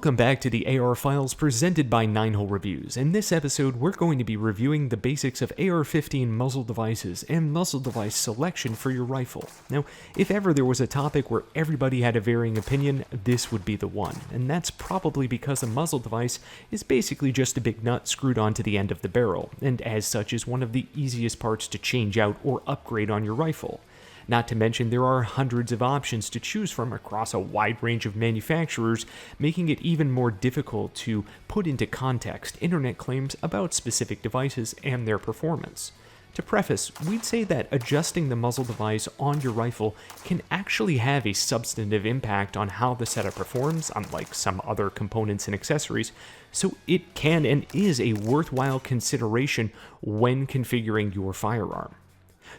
Welcome back to the AR Files presented by 9-Hole Reviews. In this episode, we're going to be reviewing the basics of AR-15 muzzle devices and muzzle device selection for your rifle. Now, if ever there was a topic where everybody had a varying opinion, this would be the one, and that's probably because a muzzle device is basically just a big nut screwed onto the end of the barrel, and as such is one of the easiest parts to change out or upgrade on your rifle. Not to mention, there are hundreds of options to choose from across a wide range of manufacturers, making it even more difficult to put into context internet claims about specific devices and their performance. To preface, we'd say that adjusting the muzzle device on your rifle can actually have a substantive impact on how the setup performs, unlike some other components and accessories, so it can and is a worthwhile consideration when configuring your firearm.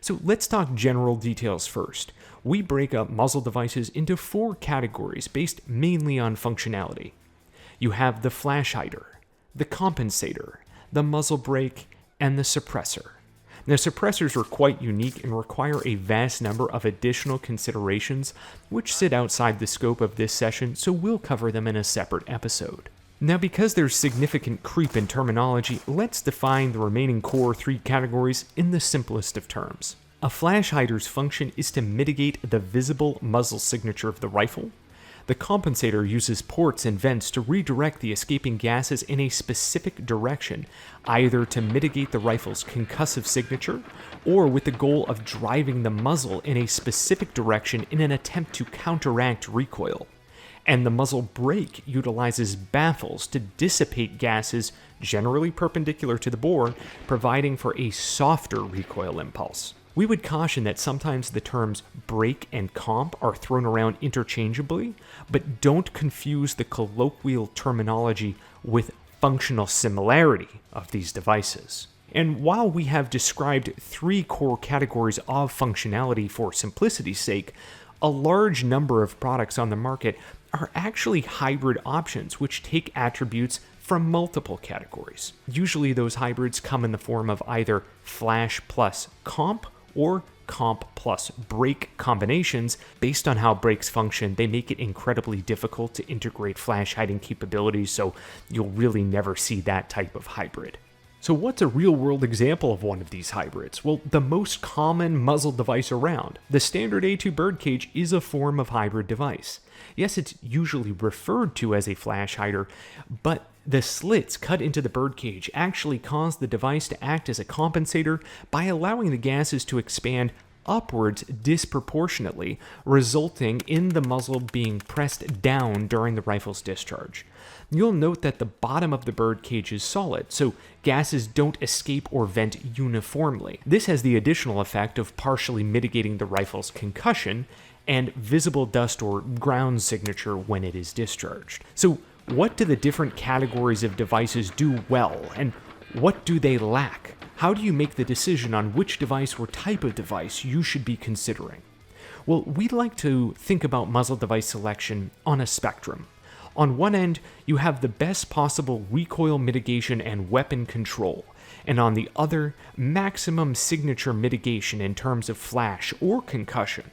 So let's talk general details first. We break up muzzle devices into 4 categories based mainly on functionality. You have the flash hider, the compensator, the muzzle brake, and the suppressor. Now, suppressors are quite unique and require a vast number of additional considerations which sit outside the scope of this session, so we'll cover them in a separate episode. Now, because there's significant creep in terminology, let's define the remaining core 3 categories in the simplest of terms. A flash hider's function is to mitigate the visible muzzle signature of the rifle. The compensator uses ports and vents to redirect the escaping gases in a specific direction, either to mitigate the rifle's concussive signature, or with the goal of driving the muzzle in a specific direction in an attempt to counteract recoil. And the muzzle brake utilizes baffles to dissipate gases generally perpendicular to the bore, providing for a softer recoil impulse. We would caution that sometimes the terms brake and comp are thrown around interchangeably, but don't confuse the colloquial terminology with functional similarity of these devices. And while we have described 3 core categories of functionality for simplicity's sake, a large number of products on the market are actually hybrid options which take attributes from multiple categories. Usually those hybrids come in the form of either flash plus comp or comp plus brake combinations. Based on how brakes function, they make it incredibly difficult to integrate flash hiding capabilities, so you'll really never see that type of hybrid. So what's a real-world example of one of these hybrids? Well, the most common muzzle device around, the standard A2 birdcage, is a form of hybrid device. Yes, it's usually referred to as a flash hider, but the slits cut into the birdcage actually cause the device to act as a compensator by allowing the gases to expand upwards disproportionately, resulting in the muzzle being pressed down during the rifle's discharge. You'll note that the bottom of the birdcage is solid, so gases don't escape or vent uniformly. This has the additional effect of partially mitigating the rifle's concussion and visible dust or ground signature when it is discharged. So what do the different categories of devices do well, and what do they lack? How do you make the decision on which device or type of device you should be considering? Well, we like to think about muzzle device selection on a spectrum. On one end, you have the best possible recoil mitigation and weapon control, and on the other, maximum signature mitigation in terms of flash or concussion.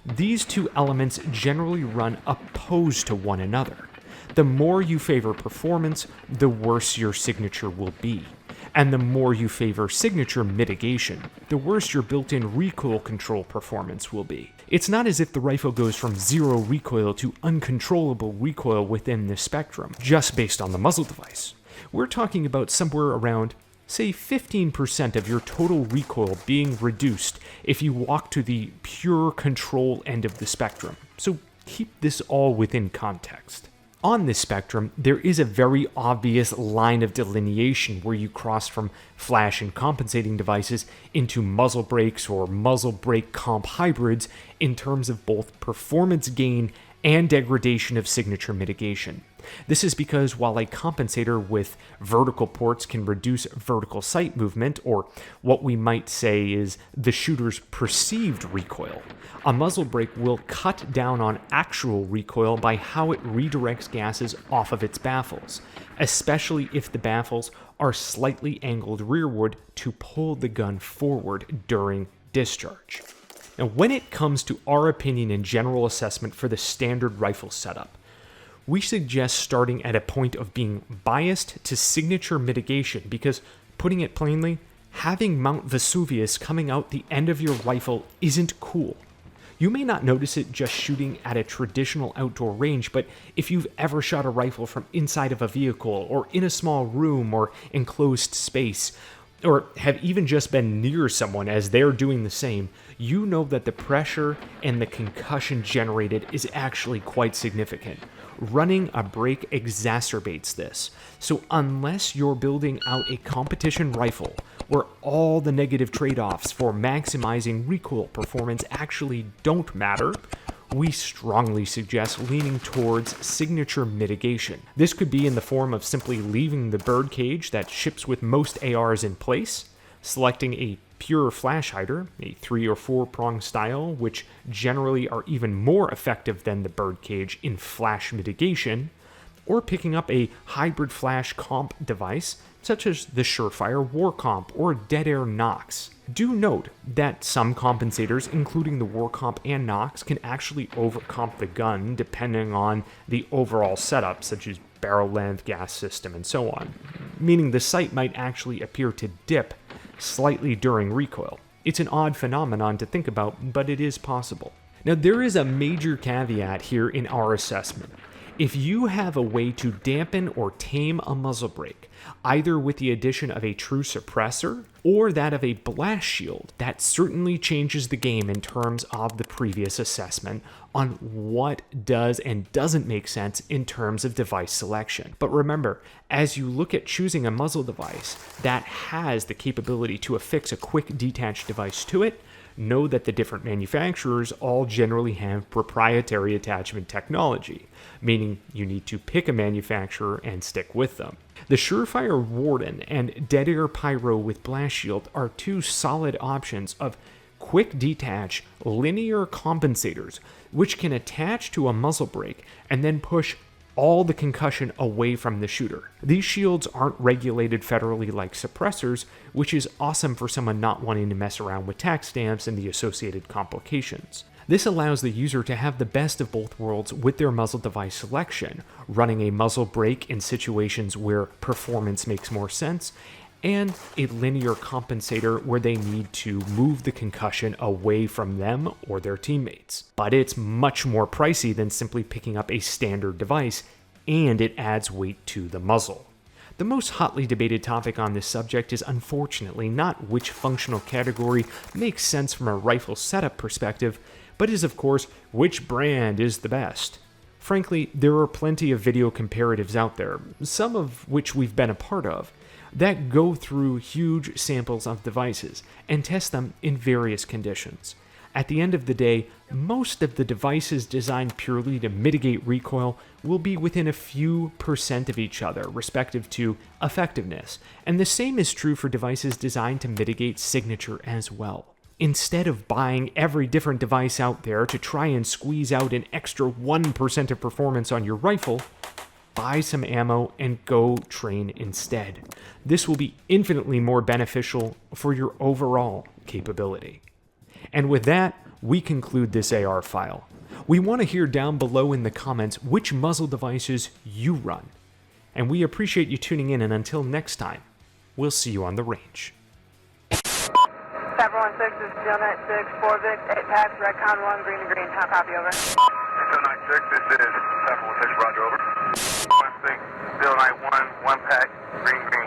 These 2 elements generally run opposed to one another. The more you favor performance, the worse your signature will be. And the more you favor signature mitigation, the worse your built-in recoil control performance will be. It's not as if the rifle goes from 0 recoil to uncontrollable recoil within this spectrum, just based on the muzzle device. We're talking about somewhere around, say, 15% of your total recoil being reduced if you walk to the pure control end of the spectrum. So keep this all within context. On this spectrum, there is a very obvious line of delineation where you cross from flash and compensating devices into muzzle brakes or muzzle brake comp hybrids in terms of both performance gain and degradation of signature mitigation. This is because while a compensator with vertical ports can reduce vertical sight movement, or what we might say is the shooter's perceived recoil, a muzzle brake will cut down on actual recoil by how it redirects gases off of its baffles, especially if the baffles are slightly angled rearward to pull the gun forward during discharge. Now, when it comes to our opinion and general assessment for the standard rifle setup, we suggest starting at a point of being biased to signature mitigation because, putting it plainly, having Mount Vesuvius coming out the end of your rifle isn't cool. You may not notice it just shooting at a traditional outdoor range, but if you've ever shot a rifle from inside of a vehicle, or in a small room or enclosed space, or have even just been near someone as they're doing the same, you know that the pressure and the concussion generated is actually quite significant. Running a break exacerbates this. So unless you're building out a competition rifle where all the negative trade-offs for maximizing recoil performance actually don't matter, we strongly suggest leaning towards signature mitigation. This could be in the form of simply leaving the bird cage that ships with most ARs in place, selecting a pure flash hider, a 3 or 4 prong style, which generally are even more effective than the bird cage in flash mitigation, or picking up a hybrid flash comp device such as the Surefire War Comp or Dead Air Nox. Do note that some compensators, including the War Comp and Nox, can actually overcomp the gun depending on the overall setup, such as barrel length, gas system, and so on, meaning the sight might actually appear to dip slightly during recoil. It's an odd phenomenon to think about, but it is possible. Now, there is a major caveat here in our assessment. If you have a way to dampen or tame a muzzle brake, either with the addition of a true suppressor or that of a blast shield, that certainly changes the game in terms of the previous assessment on what does and doesn't make sense in terms of device selection. But remember, as you look at choosing a muzzle device that has the capability to affix a quick detach device to it, know that the different manufacturers all generally have proprietary attachment technology, meaning you need to pick a manufacturer and stick with them. The Surefire Warden and Dead Air Pyro with Blast Shield are two solid options of quick detach linear compensators, which can attach to a muzzle brake and then push all the concussion away from the shooter. These shields aren't regulated federally like suppressors, which is awesome for someone not wanting to mess around with tax stamps and the associated complications. This allows the user to have the best of both worlds with their muzzle device selection, running a muzzle brake in situations where performance makes more sense, and a linear compensator where they need to move the concussion away from them or their teammates. But it's much more pricey than simply picking up a standard device, and it adds weight to the muzzle. The most hotly debated topic on this subject is unfortunately not which functional category makes sense from a rifle setup perspective, but is of course which brand is the best. Frankly, there are plenty of video comparatives out there, some of which we've been a part of, that go through huge samples of devices and test them in various conditions. At the end of the day, most of the devices designed purely to mitigate recoil will be within a few % of each other, respective to effectiveness, and the same is true for devices designed to mitigate signature as well. Instead of buying every different device out there to try and squeeze out an extra 1% of performance on your rifle, buy some ammo and go train instead. This will be infinitely more beneficial for your overall capability. And with that, we conclude this AR file. We want to hear down below in the comments which muzzle devices you run. And we appreciate you tuning in, and until next time, we'll see you on the range. 716, this is 096, 4 Vic, 8 packs, red con 1, green to green. How copy, over? 096, this is 716, roger, over. 16, 091, 1 pack, green, green.